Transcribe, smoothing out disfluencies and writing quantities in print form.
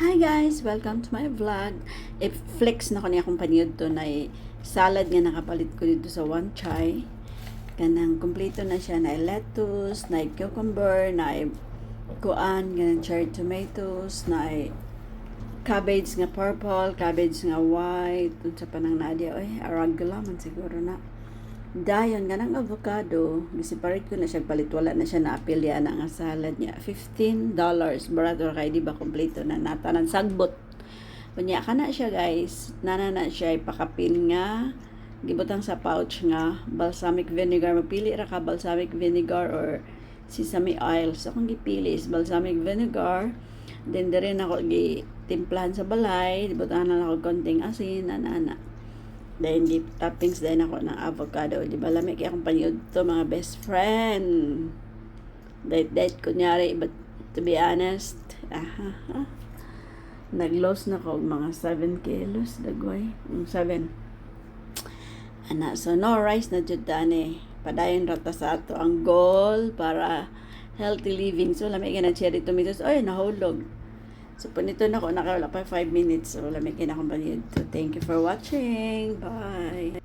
Hi guys! Welcome to my vlog. I-flex na ko niya akong paniod to na salad nga nakapalit ko dito sa one chai. Kanang kompleto na siya na lettuce, na cucumber, na kuan, ganang cherry tomatoes, na cabbage nga purple, cabbage nga white, dun sa panang nadia, arugula man siguro na. Dayon ganang avocado, gisiparate ko na siya palit, wala na siya naapilya na nga salad niya. $15. Barato kay di ba kompleto na natanan sagbot. Unya kana siya guys, nana na siya ipakapil nga gibutang sa pouch nga balsamic vinegar. Mapili ra ka balsamic vinegar or sesame oil. So kung gipili is balsamic vinegar, then dire na ako gitimplahan sa balay, butahan na ako konting asin, ana. Then, di toppings din ako ng avocado. Di ba, lamig akong paniod to mga best friend. Diet, kunyari, but to be honest, nag-loss na ko mga 7 kilos, dagway. 7. So no rice na dyan tani. Padayon rata sa ato ang goal para healthy living. So, lamig na cherry tomatoes. Ay, nahulog. So, punito na ko, nakawala pa 5 minutes. So, lamig na akong paniod. So, thank you for watching. Bye!